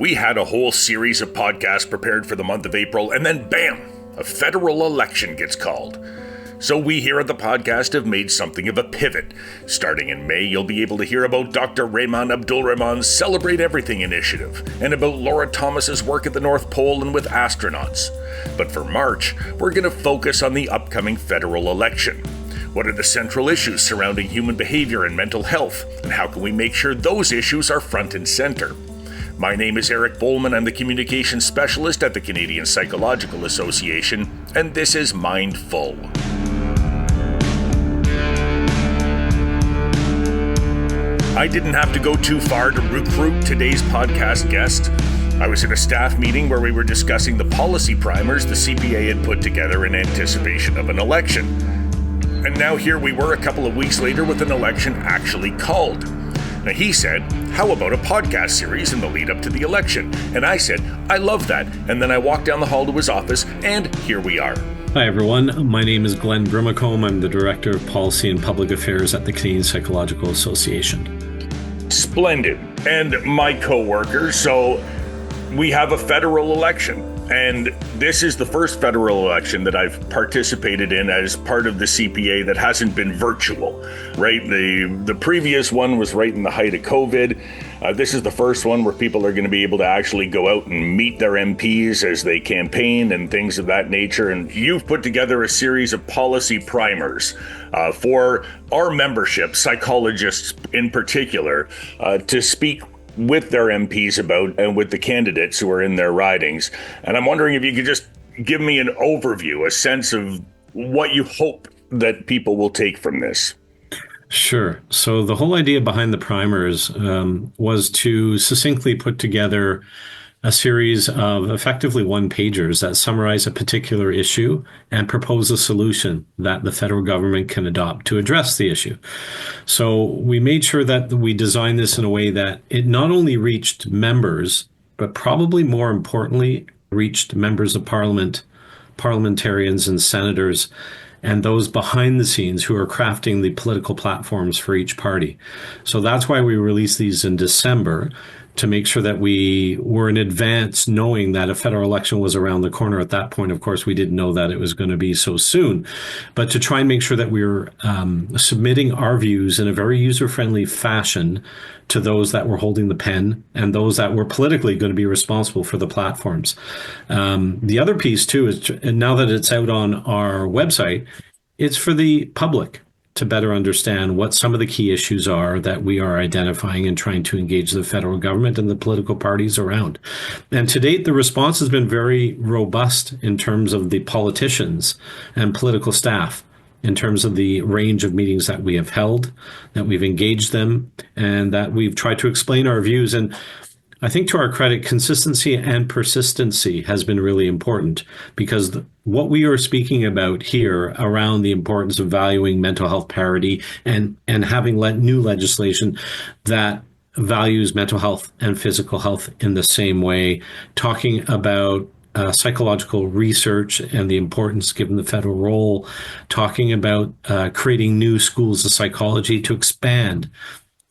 We had a whole series of podcasts prepared for the month of April, and then bam, a federal election gets called. So we here at the podcast have made something of a pivot. Starting in May, you'll be able to hear about Dr. Rehman Abdulrahman's Celebrate Everything initiative, and about Laura Thomas's work at the North Pole and with astronauts. But for March, we're going to focus on the upcoming federal election. What are the central issues surrounding human behavior and mental health, and how can we make sure those issues are front and center? My name is Eric Bowman. I'm the Communications Specialist at the Canadian Psychological Association, and this is Mindful. I didn't have to go too far to recruit today's podcast guest. I was at a staff meeting where we were discussing the policy primers the CPA had put together in anticipation of an election. And now here we were a couple of weeks later with an election actually called. Now he said, how about a podcast series in the lead up to the election? And I said, I love that. And then I walked down the hall to his office, and here we are. Hi everyone, my name is Glenn Brimacombe. I'm the Director of Policy and Public Affairs at the Canadian Psychological Association. Splendid. And my co-worker, so we have a federal election. And this is the first federal election that I've participated in as part of the CPA that hasn't been virtual, right? The previous one was right in the height of COVID. This is the first one where people are going to be able to actually go out and meet their MPs as they campaign and things of that nature. And you've put together a series of policy primers for our membership, psychologists in particular, to speak with their MPs about and with the candidates who are in their ridings. And I'm wondering if you could just give me an overview, a sense of what you hope that people will take from this. Sure. So the whole idea behind the primers was to succinctly put together a series of effectively one-pagers that summarize a particular issue and propose a solution that the federal government can adopt to address the issue. So we made sure that we designed this in a way that it not only reached members, but probably more importantly, reached members of parliament, parliamentarians and senators, and those behind the scenes who are crafting the political platforms for each party. So that's why we released these in December, to make sure that we were in advance knowing that a federal election was around the corner. At that point, of course, we didn't know that it was going to be so soon, but to try and make sure that we were submitting our views in a very user-friendly fashion to those that were holding the pen and those that were politically going to be responsible for the platforms. The other piece, too, is now that it's out on our website, it's for the public to better understand what some of the key issues are that we are identifying and trying to engage the federal government and the political parties around. And to date, the response has been very robust in terms of the politicians and political staff, in terms of the range of meetings that we have held, that we've engaged them, and that we've tried to explain our views. And I think to our credit, consistency and persistency has been really important, because what we are speaking about here around the importance of valuing mental health parity and having new legislation that values mental health and physical health in the same way, talking about psychological research and the importance given the federal role, talking about creating new schools of psychology to expand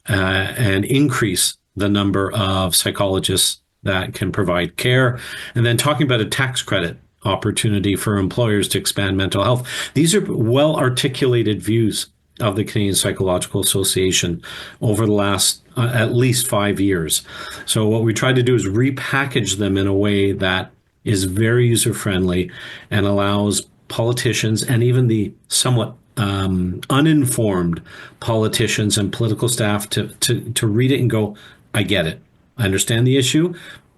and increase the number of psychologists that can provide care, and then talking about a tax credit opportunity for employers to expand mental health. These are well-articulated views of the Canadian Psychological Association over the last at least 5 years. So what we tried to do is repackage them in a way that is very user-friendly and allows politicians and even the somewhat uninformed politicians and political staff to read it and go, I get it. I understand the issue,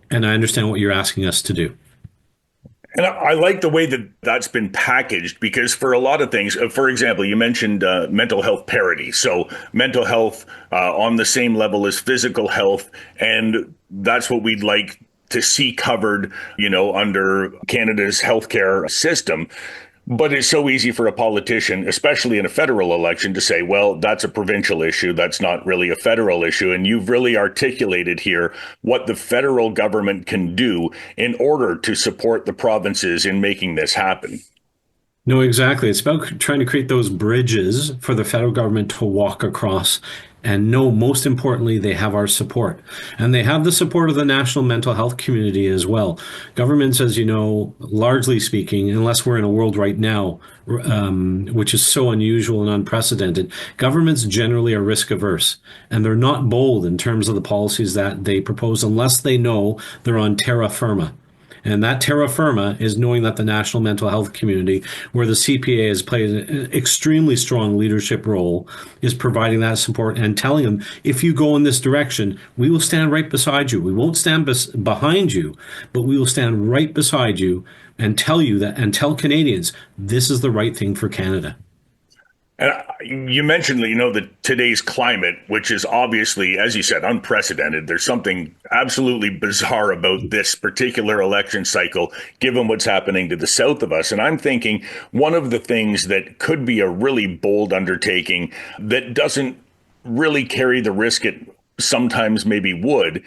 and I understand what you're asking us to do. And I like the way that that's been packaged, because for a lot of things, for example, you mentioned mental health parity. So mental health on the same level as physical health. And that's what we'd like to see covered, under Canada's healthcare system. But it's so easy for a politician, especially in a federal election, to say, well, that's a provincial issue. That's not really a federal issue. And you've really articulated here what the federal government can do in order to support the provinces in making this happen. No, exactly. It's about trying to create those bridges for the federal government to walk across And no, most importantly, they have our support. And they have the support of the national mental health community as well. Governments, as you know, largely speaking, unless we're in a world right now, which is so unusual and unprecedented, governments generally are risk averse. And they're not bold in terms of the policies that they propose unless they know they're on terra firma. And that terra firma is knowing that the national mental health community, where the CPA has played an extremely strong leadership role, is providing that support and telling them, if you go in this direction, we will stand right beside you. We won't stand behind you, but we will stand right beside you and tell you that, and tell Canadians, this is the right thing for Canada. And you mentioned, that today's climate, which is obviously, as you said, unprecedented. There's something absolutely bizarre about this particular election cycle, given what's happening to the south of us. And I'm thinking one of the things that could be a really bold undertaking that doesn't really carry the risk it sometimes maybe would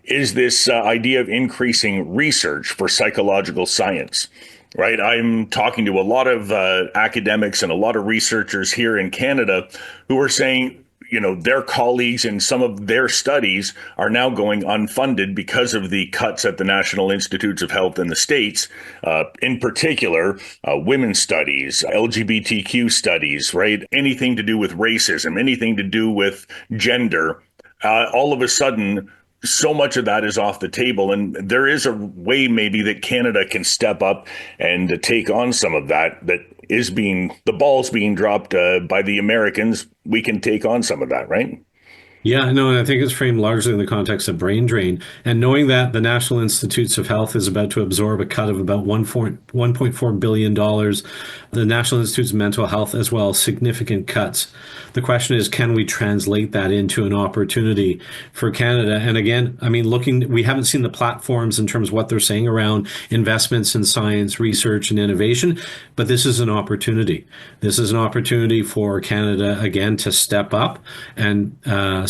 is this idea of increasing research for psychological science. Right. I'm talking to a lot of academics and a lot of researchers here in Canada who are saying, their colleagues in some of their studies are now going unfunded because of the cuts at the National Institutes of Health in the States, in particular, women's studies, LGBTQ studies, right? Anything to do with racism, anything to do with gender. All of a sudden, so much of that is off the table. And there is a way maybe that Canada can step up and take on some of that is the ball's being dropped by the Americans. We can take on some of that, right? Yeah, no, and I think it's framed largely in the context of brain drain. And knowing that the National Institutes of Health is about to absorb a cut of about $1.4 billion, the National Institutes of Mental Health as well, significant cuts. The question is, can we translate that into an opportunity for Canada? And again, I mean, we haven't seen the platforms in terms of what they're saying around investments in science, research, and innovation, but this is an opportunity. This is an opportunity for Canada, again, to step up and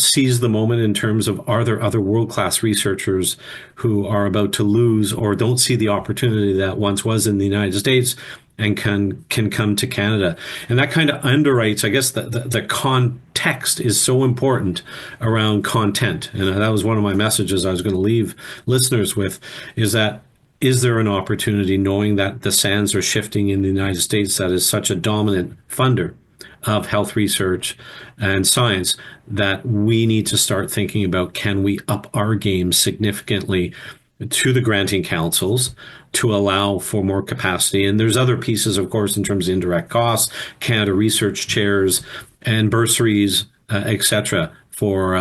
seize the moment in terms of, are there other world-class researchers who are about to lose or don't see the opportunity that once was in the United States and can come to Canada? And that kind of underwrites, I guess, the context is so important around content. And that was one of my messages I was going to leave listeners with, is there an opportunity, knowing that the sands are shifting in the United States, that is such a dominant funder of health research and science, that we need to start thinking about, can we up our game significantly to the granting councils to allow for more capacity? And there's other pieces, of course, in terms of indirect costs, Canada research chairs and bursaries, etc., for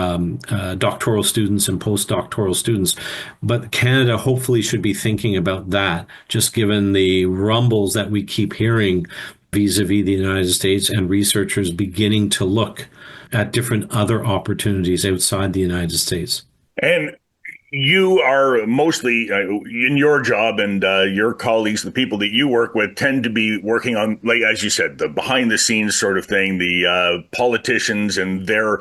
doctoral students and postdoctoral students. But Canada hopefully should be thinking about that, just given the rumbles that we keep hearing vis-a-vis the United States and researchers beginning to look at different other opportunities outside the United States. And you are mostly in your job, and your colleagues, the people that you work with, tend to be working on, like, as you said, the behind the scenes sort of thing, the politicians and their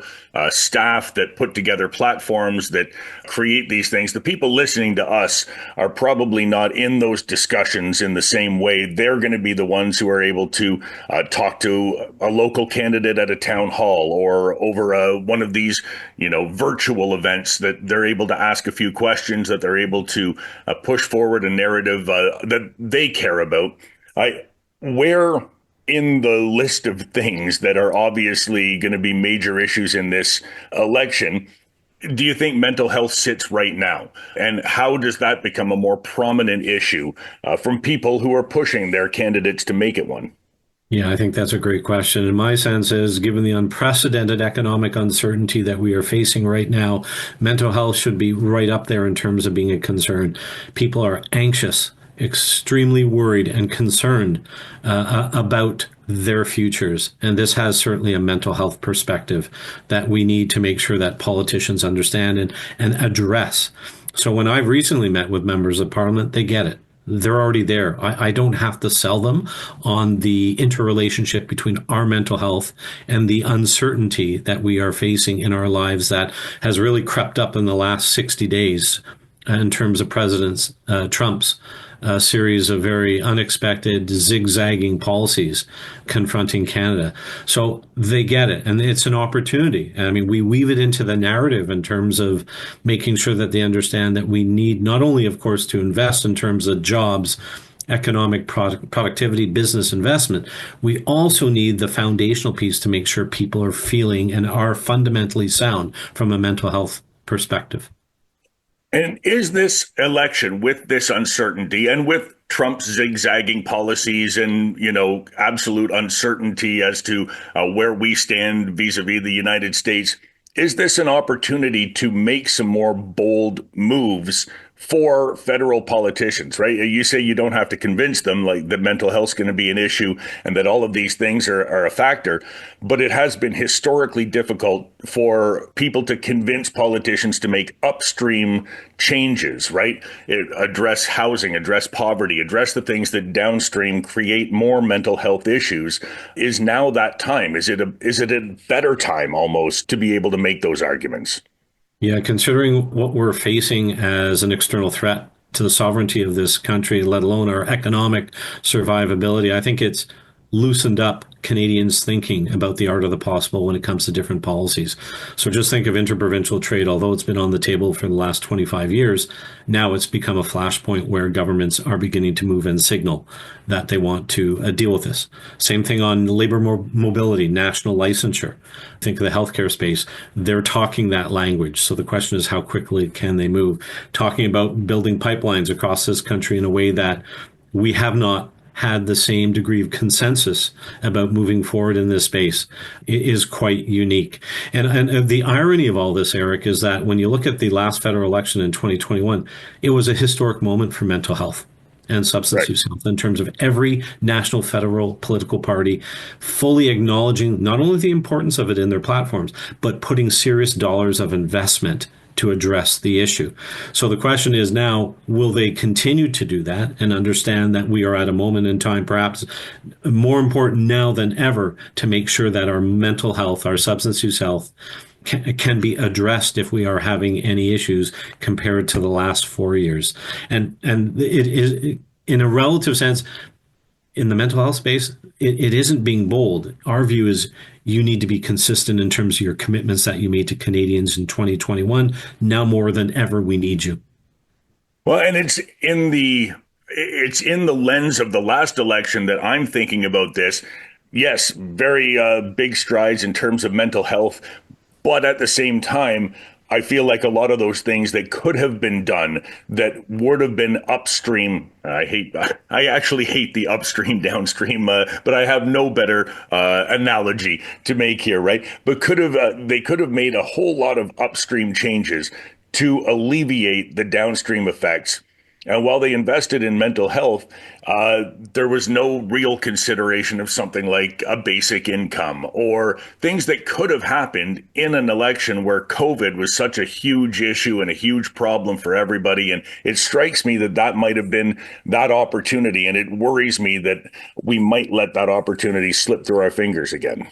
staff that put together platforms that create these things. The people listening to us are probably not in those discussions in the same way. They're going to be the ones who are able to talk to a local candidate at a town hall or over one of these, virtual events, that they're able to ask a few questions, that they're able to push forward a narrative that they care about. Where in the list of things that are obviously going to be major issues in this election do you think mental health sits right now? And how does that become a more prominent issue from people who are pushing their candidates to make it one? Yeah, I think that's a great question. And my sense is, given the unprecedented economic uncertainty that we are facing right now, mental health should be right up there in terms of being a concern. People are anxious, extremely worried and concerned about their futures. And this has certainly a mental health perspective that we need to make sure that politicians understand and address. So when I've recently met with members of parliament, they get it. They're already there. I don't have to sell them on the interrelationship between our mental health and the uncertainty that we are facing in our lives that has really crept up in the last 60 days in terms of President Trump's a series of very unexpected, zigzagging policies confronting Canada. So they get it, and it's an opportunity. I mean, we weave it into the narrative in terms of making sure that they understand that we need not only, of course, to invest in terms of jobs, economic productivity, business investment, we also need the foundational piece to make sure people are feeling and are fundamentally sound from a mental health perspective. And is this election, with this uncertainty and with Trump's zigzagging policies and, absolute uncertainty as to where we stand vis-a-vis the United States, is this an opportunity to make some more bold moves for federal politicians, right? You say you don't have to convince them like that mental health is going to be an issue and that all of these things are a factor, but it has been historically difficult for people to convince politicians to make upstream changes, right? Address housing, address poverty, address the things that downstream create more mental health issues. Is now that time? Is it a better time almost to be able to make those arguments? Yeah, considering what we're facing as an external threat to the sovereignty of this country, let alone our economic survivability, I think it's loosened up Canadians' thinking about the art of the possible when it comes to different policies. So just think of interprovincial trade, although it's been on the table for the last 25 years, now it's become a flashpoint where governments are beginning to move and signal that they want to deal with this. Same thing on labor mobility, national licensure. Think of the healthcare space. They're talking that language. So the question is, how quickly can they move? Talking about building pipelines across this country in a way that we have not had the same degree of consensus about moving forward in this space is quite unique. And the irony of all this, Eric, is that when you look at the last federal election in 2021, it was a historic moment for mental health and substance use health in terms of every national federal political party fully acknowledging not only the importance of it in their platforms, but putting serious dollars of investment to address the issue. So the question is now, will they continue to do that and understand that we are at a moment in time, perhaps more important now than ever, to make sure that our mental health, our substance use health can be addressed if we are having any issues compared to the last 4 years. And it is, in a relative sense, in the mental health space, it isn't being bold. Our view is you need to be consistent in terms of your commitments that you made to Canadians in 2021. Now more than ever, we need you. Well, and it's in the lens of the last election that I'm thinking about this. Yes, very big strides in terms of mental health, but at the same time, I feel like a lot of those things that could have been done that would have been upstream. I actually hate the upstream, downstream, but I have no better analogy to make here, right? But they could have made a whole lot of upstream changes to alleviate the downstream effects. And while they invested in mental health, there was no real consideration of something like a basic income or things that could have happened in an election where COVID was such a huge issue and a huge problem for everybody. And it strikes me that that might have been that opportunity. And it worries me that we might let that opportunity slip through our fingers again.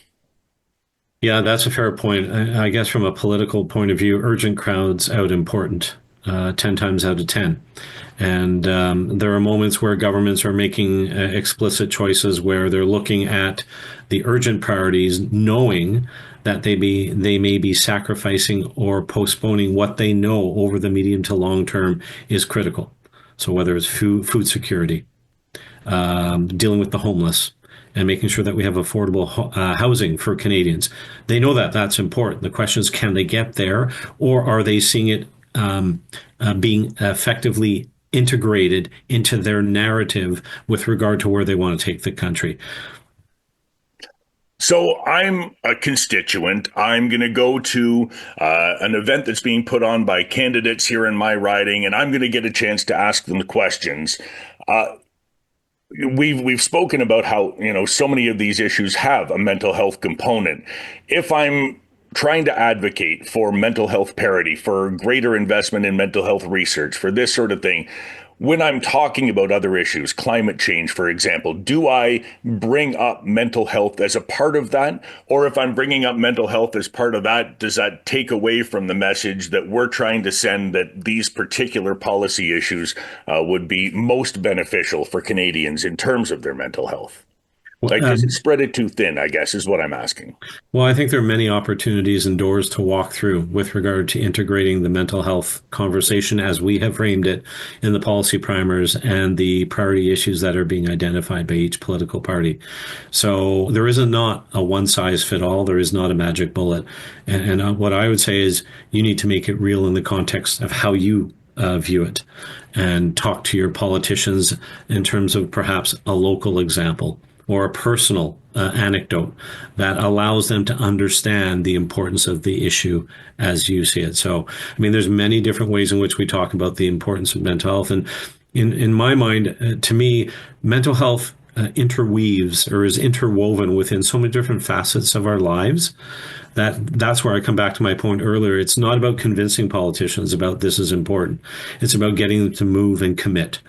Yeah, that's a fair point. I guess from a political point of view, urgent crowds out important, 10 times out of 10. And there are moments where governments are making explicit choices where they're looking at the urgent priorities, knowing that they may be sacrificing or postponing what they know over the medium to long term is critical. So whether it's food security, dealing with the homeless, and making sure that we have affordable housing for Canadians. They know that that's important. The question is, can they get there, or are they seeing it being effectively integrated into their narrative with regard to where they want to take the country? So I'm a constituent. I'm going to go to an event that's being put on by candidates here in my riding, and I'm going to get a chance to ask them the questions. We've spoken about how, so many of these issues have a mental health component. If I'm trying to advocate for mental health parity, for greater investment in mental health research, for this sort of thing, when I'm talking about other issues, climate change, for example, do I bring up mental health as a part of that? Or if I'm bringing up mental health as part of that, does that take away from the message that we're trying to send that these particular policy issues would be most beneficial for Canadians in terms of their mental health? Well, Like, does it spread it too thin, I guess, is what I'm asking. Well, I think there are many opportunities and doors to walk through with regard to integrating the mental health conversation as we have framed it in the policy primers and the priority issues that are being identified by each political party. So there is not a one size fit all. There is not a magic bullet. And what I would say is you need to make it real in the context of how you view it and talk to your politicians in terms of perhaps a local example or a personal anecdote that allows them to understand the importance of the issue as you see it. So, I mean, there's many different ways in which we talk about the importance of mental health. And in my mind, to me, mental health interweaves or is interwoven within so many different facets of our lives that's where I come back to my point earlier. It's not about convincing politicians about this is important. It's about getting them to move and commit.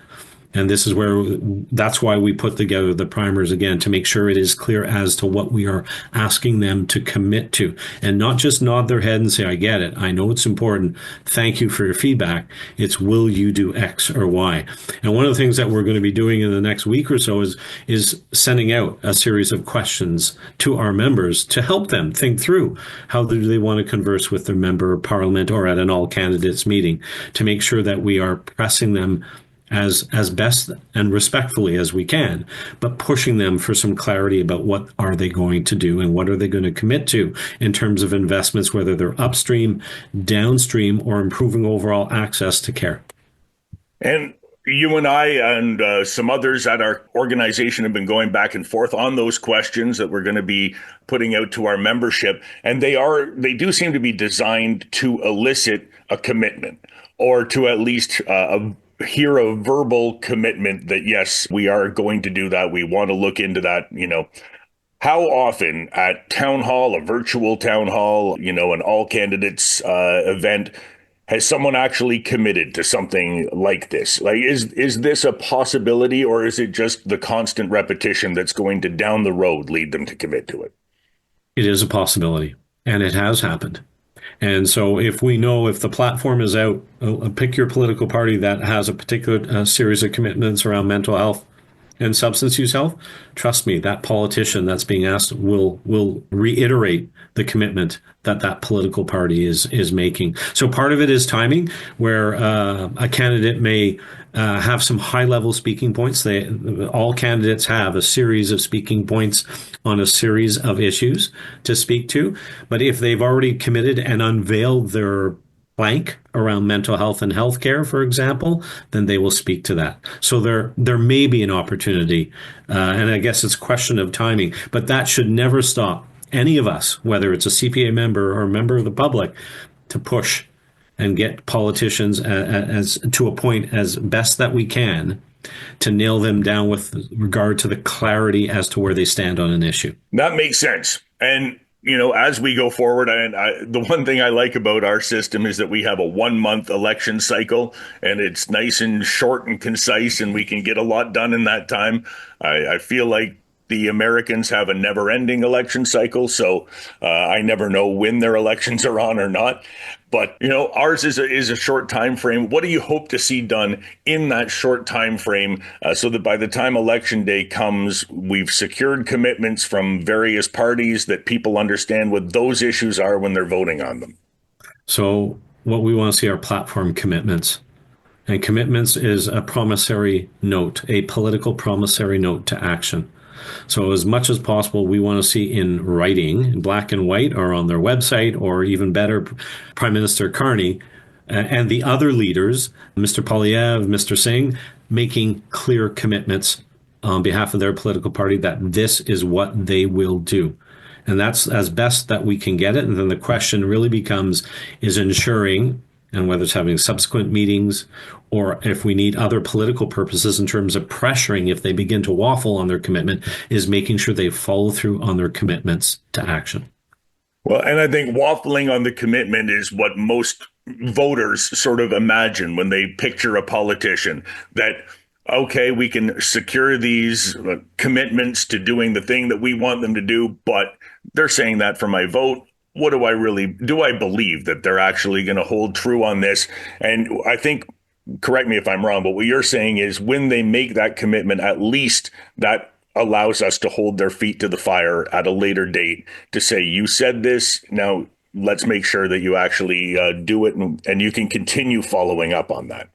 And this is where that's why we put together the primers again, to make sure it is clear as to what we are asking them to commit to and not just nod their head and say, I get it. I know it's important. Thank you for your feedback. It's will you do X or Y? And one of the things that we're going to be doing in the next week or so is sending out a series of questions to our members to help them think through how do they want to converse with their member of parliament or at an all candidates meeting to make sure that we are pressing them as best and respectfully as we can, but pushing them for some clarity about what are they going to do and what are they going to commit to in terms of investments, whether they're upstream, downstream, or improving overall access to care. And you and I and some others at our organization have been going back and forth on those questions that we're going to be putting out to our membership. And they do seem to be designed to elicit a commitment or to at least hear a verbal commitment that, yes, we are going to do that. We want to look into that. How often at town hall, a virtual town hall, an all candidates event, has someone actually committed to something like this? Like, is this a possibility, or is it just the constant repetition that's going to down the road lead them to commit to it? It is a possibility, and it has happened. And so if the platform is out, pick your political party that has a particular series of commitments around mental health and substance use health, trust me, that politician that's being asked will reiterate the commitment that political party is making. So part of it is timing, where a candidate may have some high-level speaking points. All candidates have a series of speaking points on a series of issues to speak to. But if they've already committed and unveiled their blank around mental health and healthcare, for example, then they will speak to that. So there may be an opportunity, and I guess it's a question of timing, but that should never stop any of us, whether it's a CPA member or a member of the public, to push and get politicians as to a point as best that we can to nail them down with regard to the clarity as to where they stand on an issue. That makes sense. And as we go forward, the one thing I like about our system is that we have a 1-month election cycle, and it's nice and short and concise, and we can get a lot done in that time. I feel like the Americans have a never-ending election cycle, so I never know when their elections are on or not. But ours is a short time frame. What do you hope to see done in that short time frame, so that by the time election day comes, we've secured commitments from various parties that people understand what those issues are when they're voting on them? So what we want to see are platform commitments. And commitments is a promissory note, a political promissory note to action. So as much as possible, we want to see in writing, in black and white, or on their website, or even better, Prime Minister Carney and the other leaders, Mr. Poilievre, Mr. Singh, making clear commitments on behalf of their political party that this is what they will do. And that's as best that we can get it. And then the question really becomes, is ensuring, and whether it's having subsequent meetings or if we need other political purposes in terms of pressuring if they begin to waffle on their commitment, is making sure they follow through on their commitments to action. Well, and I think waffling on the commitment is what most voters sort of imagine when they picture a politician that, okay, we can secure these commitments to doing the thing that we want them to do, but they're saying that for my vote. What do I believe that they're actually going to hold true on this? And I think, correct me if I'm wrong, but what you're saying is when they make that commitment, at least that allows us to hold their feet to the fire at a later date to say, you said this, now let's make sure that you actually do it, and you can continue following up on that.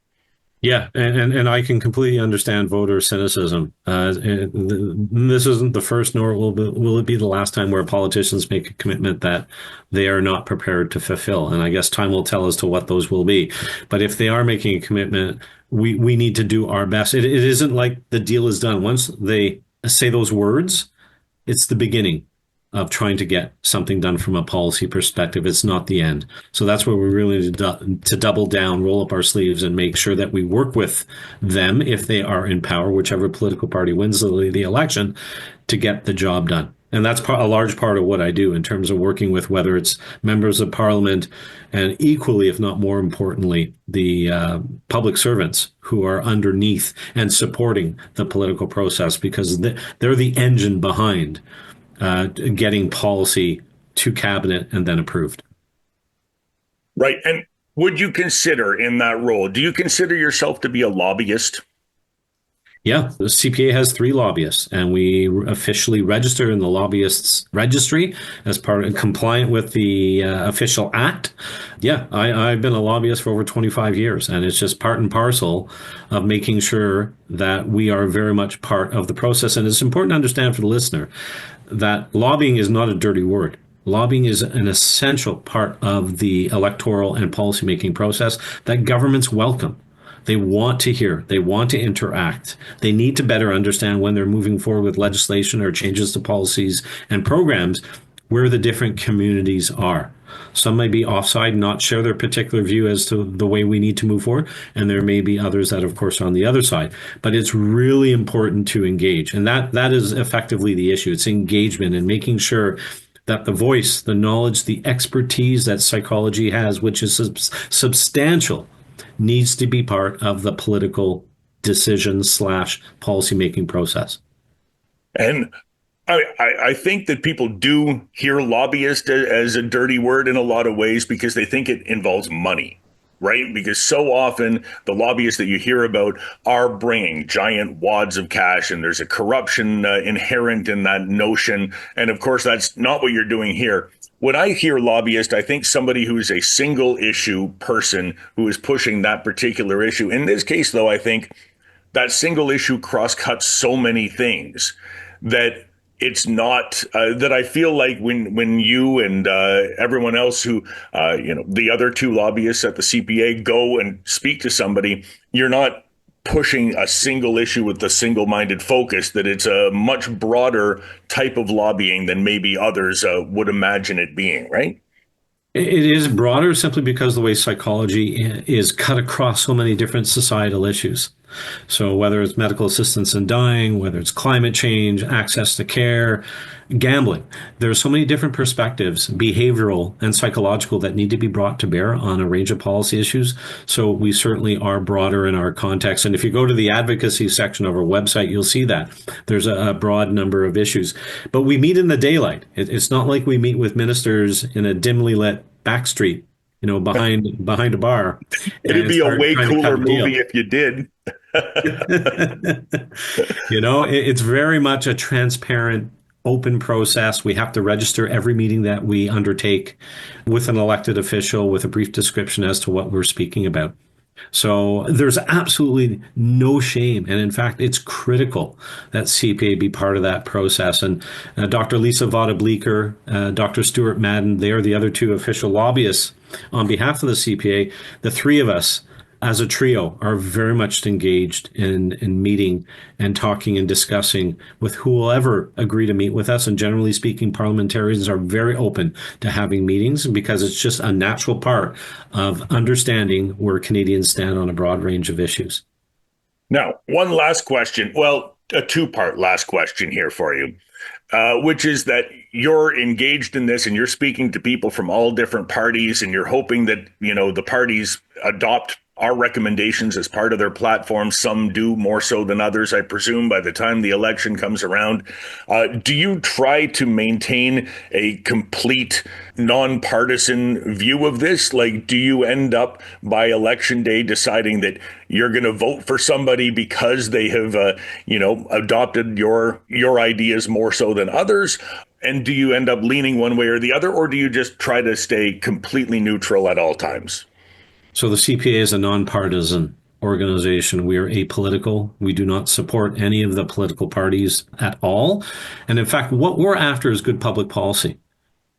Yeah, and I can completely understand voter cynicism. This isn't the first, nor will it be the last time where politicians make a commitment that they are not prepared to fulfill. And I guess time will tell as to what those will be. But if they are making a commitment, we need to do our best. It isn't like the deal is done. Once they say those words, it's the beginning of trying to get something done from a policy perspective. It's not the end. So that's where we really need to double down, roll up our sleeves, and make sure that we work with them if they are in power, whichever political party wins the election, to get the job done. And that's a large part of what I do in terms of working with whether it's members of parliament and equally, if not more importantly, the public servants who are underneath and supporting the political process, because they're the engine behind getting policy to cabinet and then approved. Right. And would you consider in that role, do you consider yourself to be a lobbyist? Yeah, the CPA has 3 lobbyists, and we officially register in the lobbyists registry as part of compliant with the official act. Yeah, I've been a lobbyist for over 25 years, and it's just part and parcel of making sure that we are very much part of the process. And it's important to understand for the listener that lobbying is not a dirty word. Lobbying is an essential part of the electoral and policymaking process that governments welcome. They want to hear, they want to interact. They need to better understand when they're moving forward with legislation or changes to policies and programs where the different communities are. Some may be offside, not share their particular view as to the way we need to move forward. And there may be others that, of course, are on the other side. But it's really important to engage. And that is effectively the issue. It's engagement and making sure that the voice, the knowledge, the expertise that psychology has, which is substantial, needs to be part of the political decision / policymaking process. And I think that people do hear lobbyist as a dirty word in a lot of ways because they think it involves money, right? Because so often the lobbyists that you hear about are bringing giant wads of cash, and there's a corruption inherent in that notion. And of course, that's not what you're doing here. When I hear lobbyist, I think somebody who is a single issue person who is pushing that particular issue. In this case, though, I think that single issue cross-cuts so many things that it's not that I feel like when you and everyone else who, the other 2 lobbyists at the CPA go and speak to somebody, you're not pushing a single issue with a single-minded focus, that it's a much broader type of lobbying than maybe others would imagine it being, right? It is broader simply because the way psychology is cut across so many different societal issues. So whether it's medical assistance in dying, whether it's climate change, access to care, gambling, there are so many different perspectives, behavioral and psychological, that need to be brought to bear on a range of policy issues. So we certainly are broader in our context. And if you go to the advocacy section of our website, you'll see that there's a broad number of issues. But we meet in the daylight. It's not like we meet with ministers in a dimly lit back street, behind a bar. It'd be a way cooler movie if you did. It's very much a transparent, open process. We have to register every meeting that we undertake with an elected official with a brief description as to what we're speaking about. So there's absolutely no shame. And in fact, it's critical that CPA be part of that process. And Dr. Lisa Vada-Bleeker, Dr. Stuart Madden, they are the other 2 official lobbyists on behalf of the CPA. The 3 of us as a trio are very much engaged in meeting and talking and discussing with who will ever agree to meet with us. And generally speaking, parliamentarians are very open to having meetings because it's just a natural part of understanding where Canadians stand on a broad range of issues. Now, one last question. Well, a 2-part last question here for you, which is that you're engaged in this and you're speaking to people from all different parties and you're hoping that, the parties adopt our recommendations as part of their platform. Some do more so than others, I presume, by the time the election comes around. Do you try to maintain a complete nonpartisan view of this? Like, do you end up by election day deciding that you're going to vote for somebody because they have, adopted your ideas more so than others? And do you end up leaning one way or the other, or do you just try to stay completely neutral at all times? So the CPA is a nonpartisan organization. We are apolitical. We do not support any of the political parties at all. And in fact, what we're after is good public policy,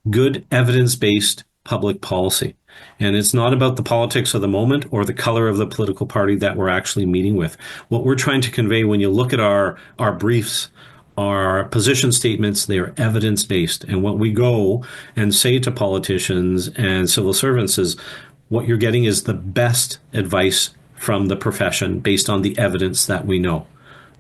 good evidence-based public policy. And it's not about the politics of the moment or the color of the political party that we're actually meeting with. What we're trying to convey, when you look at our briefs, our position statements, they are evidence-based. And what we go and say to politicians and civil servants is, what you're getting is the best advice from the profession based on the evidence that we know.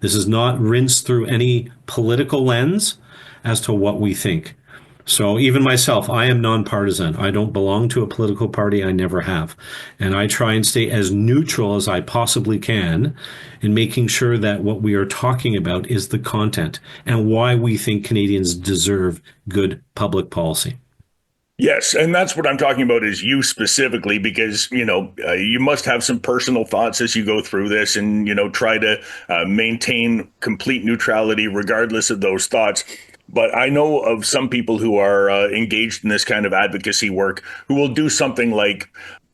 This is not rinsed through any political lens as to what we think. So even myself, I am nonpartisan. I don't belong to a political party. I never have. And I try and stay as neutral as I possibly can in making sure that what we are talking about is the content and why we think Canadians deserve good public policy. Yes, and that's what I'm talking about is you specifically, because, you must have some personal thoughts as you go through this and, try to maintain complete neutrality regardless of those thoughts. But I know of some people who are engaged in this kind of advocacy work who will do something like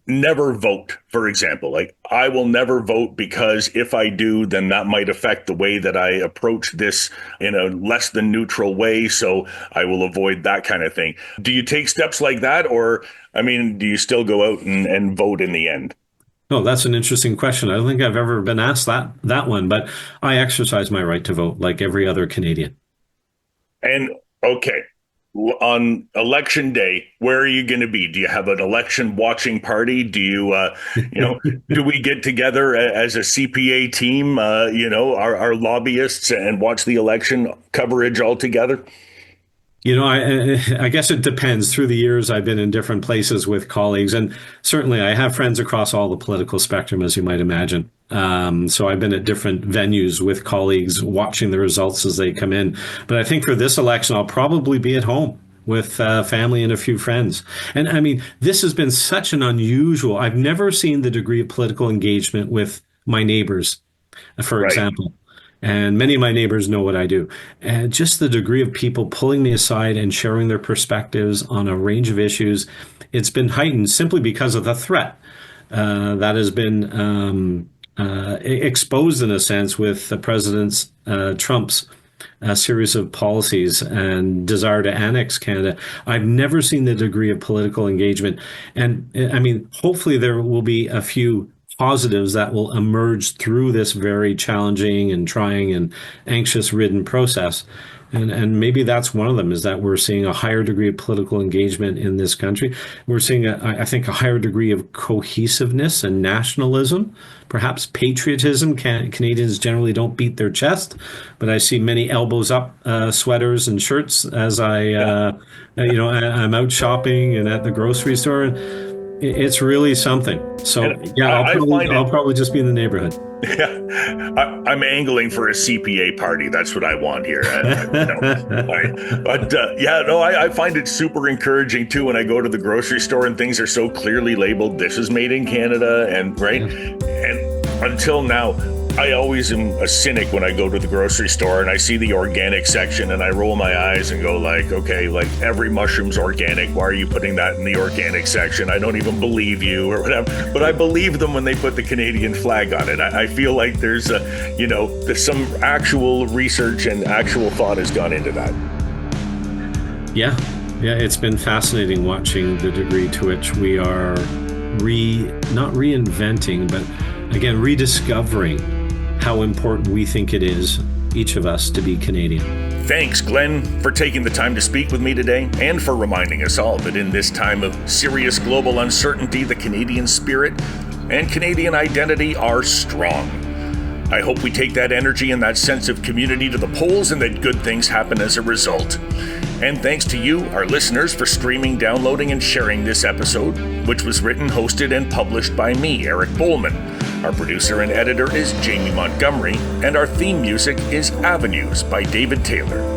never vote, for example. Like, I will never vote because if I do, then that might affect the way that I approach this in a less than neutral way. So I will avoid that kind of thing. Do you take steps like that? Or, do you still go out and vote in the end? Oh, that's an interesting question. I don't think I've ever been asked that one, but I exercise my right to vote like every other Canadian. And okay, on election day, where are you going to be? Do you have an election watching party? Do you, do we get together as a CPA team, our lobbyists, and watch the election coverage all together? I guess it depends. Through the years, I've been in different places with colleagues, and certainly I have friends across all the political spectrum, as you might imagine. So I've been at different venues with colleagues watching the results as they come in. But I think for this election, I'll probably be at home with family and a few friends. And this has been such an unusual, I've never seen the degree of political engagement with my neighbors, for example. And many of my neighbors know what I do. And just the degree of people pulling me aside and sharing their perspectives on a range of issues, it's been heightened simply because of the threat that has been exposed in a sense with the President Trump's series of policies and desire to annex Canada. I've never seen the degree of political engagement. And hopefully there will be a few positives that will emerge through this very challenging and trying and anxious-ridden process. And maybe that's one of them, is that we're seeing a higher degree of political engagement in this country. We're seeing, I think, a higher degree of cohesiveness and nationalism, perhaps patriotism. Canadians generally don't beat their chest, but I see many elbows up sweaters and shirts as I'm out shopping and at the grocery store. It's really something. So, I'll probably just be in the neighborhood. Yeah, I'm angling for a CPA party. That's what I want here. I find it super encouraging too when I go to the grocery store and things are so clearly labeled, this is made in Canada, and and until now, I always am a cynic when I go to the grocery store and I see the organic section and I roll my eyes and go like, okay, like every mushroom's organic. Why are you putting that in the organic section? I don't even believe you or whatever. But I believe them when they put the Canadian flag on it. I feel like there's some actual research and actual thought has gone into that. Yeah, it's been fascinating watching the degree to which we are not reinventing, but again, rediscovering how important we think it is, each of us, to be Canadian. Thanks, Glenn, for taking the time to speak with me today and for reminding us all that in this time of serious global uncertainty, the Canadian spirit and Canadian identity are strong. I hope we take that energy and that sense of community to the polls and that good things happen as a result. And thanks to you, our listeners, for streaming, downloading, and sharing this episode, which was written, hosted, and published by me, Eric Bowman. Our producer and editor is Jamie Montgomery, and our theme music is Avenues by David Taylor.